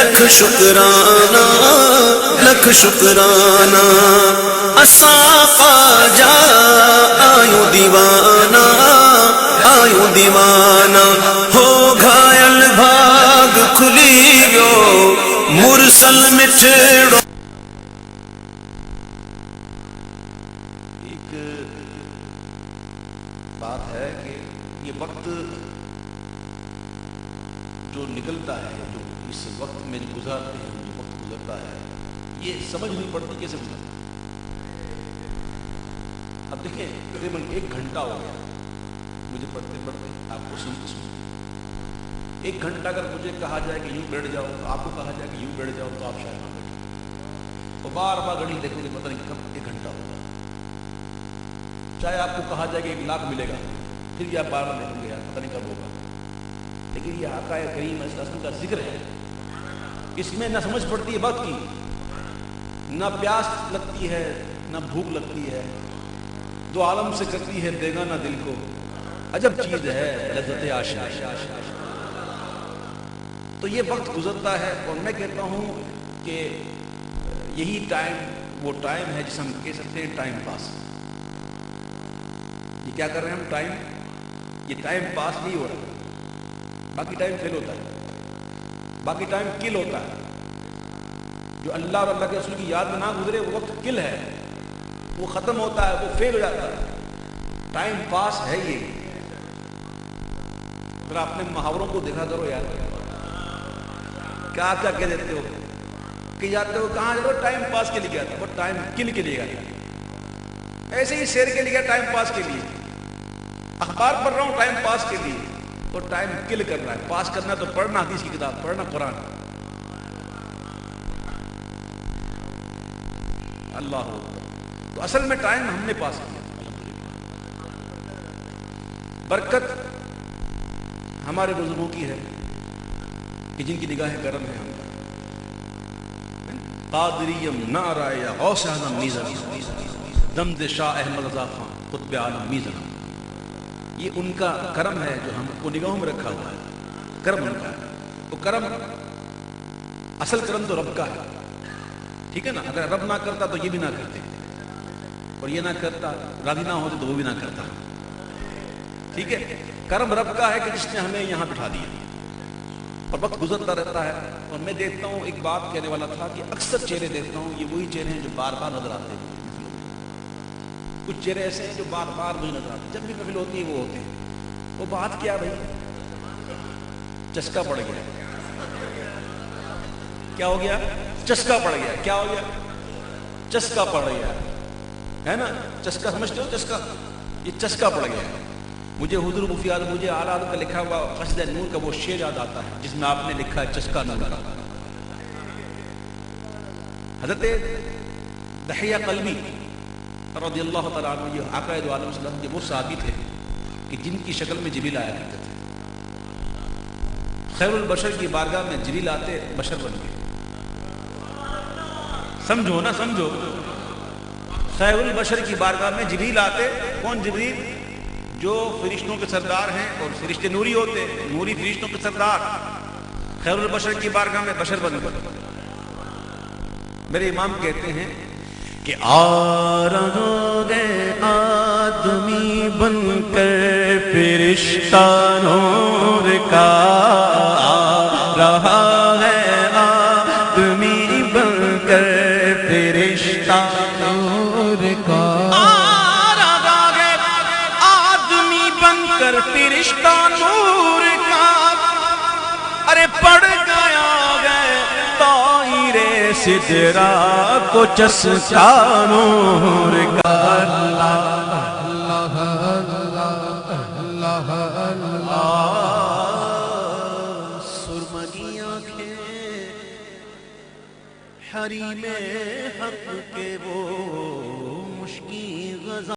لکھ شکرانہ لکھ شکرانہ اساں خواجہ آیو دیوانہ آیو دیوانہ ہو گھائل بھاگ کھلیو مرسل مٹھڑو. ایک بات ہے کہ یہ وقت جو نکلتا ہے، جو اس وقت میں گزارتے ہیں، جو وقت گزرتا ہے، یہ سمجھ نہیں پڑتی کیسے گزرتا. اب دیکھیں تقریباً 1 گھنٹہ ہو گیا مجھے پڑھتے پڑھتے، آپ کو سنتے سنتے. 1 گھنٹہ اگر مجھے کہا جائے کہ یوں بیٹھ جاؤ، تو آپ کو کہا جائے کہ یوں بیٹھ جاؤ، تو آپ شاید نہ بیٹھیں. اور بار بار گھڑی دیکھو گے پتہ نہیں کب 1 گھنٹہ ہوگا. چاہے آپ کو کہا جائے کہ 1 لاکھ ملے گا، پھر بھی آپ بار بار دیکھیں گے یار پتہ نہیں کب ہوگا. لیکن یہ آقا کریم صلی اللہ علیہ وسلم کا ذکر ہے، اس میں نہ سمجھ پڑتی ہے وقت کی، نہ پیاس لگتی ہے، نہ بھوک لگتی ہے. دو عالم سے کرتی ہے بیگانہ دل کو، عجب چیز ہے لذت آشنا. تو یہ وقت گزرتا ہے، اور میں کہتا ہوں کہ یہی ٹائم وہ ٹائم ہے جسے ہم کہہ سکتے ہیں ٹائم پاس. یہ کیا کر رہے ہیں ہم؟ یہ ٹائم پاس نہیں ہو رہا. باقی ٹائم فیل ہوتا ہے، باقی ٹائم کل ہوتا ہے. جو اللہ اور اللہ کے رسول کی یاد میں نہ گزرے وہ وقت کل ہے، وہ ختم ہوتا ہے، وہ فیل ہو جاتا ہے. ٹائم پاس ہے یہ. پھر اپنے محاوروں کو دیکھا کرو یار، کیا کیا کہہ دیتے ہو کہ جاتے ہو کہاں جاتے ہو؟ ٹائم پاس کے لیے گیا تھا، وہ ٹائم کل کے لیے گیا تھا. ایسے ہی شعر کے لیے گیا ٹائم پاس کے لیے، اخبار پڑھ رہا ہوں ٹائم پاس کے لیے، تو ٹائم کل کرنا ہے. پاس کرنا ہے تو پڑھنا حدیث کی کتاب، پڑھنا قرآن. اللہ ہو تو اصل میں ٹائم ہم نے پاس کیا. برکت ہمارے بزرگوں کی ہے کہ جن کی نگاہ کرم ہے. ہم قادریم نعرہ یا غوث اعظم میزن دمد شاہ احمد رضا خان قطب عالم میزن. یہ ان کا کرم ہے جو ہم کو نگاہوں میں رکھا ہوا ہے. کرم ان کا ہے. وہ کرم اصل کرم تو رب کا ہے، ٹھیک ہے نا. اگر رب نہ کرتا تو یہ بھی نہ کرتے، اور یہ نہ کرتا راضی نہ ہوتے تو وہ بھی نہ کرتا. ٹھیک ہے، کرم رب کا ہے کہ جس نے ہمیں یہاں بٹھا دیا. اور وقت گزرتا رہتا ہے، اور میں دیکھتا ہوں ایک بات کہنے والا تھا کہ اکثر چہرے دیکھتا ہوں یہ وہی چہرے ہیں جو بار بار نظر آتے ہیں. کچھ چہرے ایسے ہیں جو بار بار مجھے نظر آتے ہیں، جب بھی محفل ہوتی ہے وہ ہوتے ہیں. وہ بات کیا بھائی؟ چسکا پڑ گیا. کیا ہو گیا؟ چسکا پڑ گیا. کیا ہو گیا؟ چسکا پڑ گیا ہے نا. چسکا سمجھتے ہو؟ چسکا، یہ چسکا پڑ گیا. مجھے حضور مفتی اعظم مجھے اعلیٰ حضرت کا لکھا ہوا قصیدہ نور کا وہ شعر یاد آتا ہے جس میں آپ نے لکھا ہے چسکا نور کا. حضرت دحیہ قلبی رضی اللہ تعالیٰ عنہ یہ آقا دو عالم صلی اللہ علیہ وسلم کے وہ صحابی تھے کہ جن کی شکل میں جبریل آیا کرتے تھے. خیر البشر کی بارگاہ میں جبریل آتے بشر بن گئے. سمجھو نا، سمجھو. خیر البشر کی بارگاہ میں جبریل آتے. کون جبریل؟ جو فرشتوں کے سردار ہیں، اور فرشتے نوری ہوتے، نوری فرشتوں کے سردار. خیر البشر کی بارگاہ میں بشر بن گئے. میرے امام کہتے ہیں کہ آ رہا ہے آدمی بن کر فرشتہ نور کا، آ رہا ہے آدمی بن کر فرشتہ نور کا، آ رہا ہے آدمی بن کر فرشتہ نور کا. ارے پڑ گیا سدرا کو چسکا نور کا. اللہ اللہ اللہ. سرمگی آنکھیں حریم حق کے وہ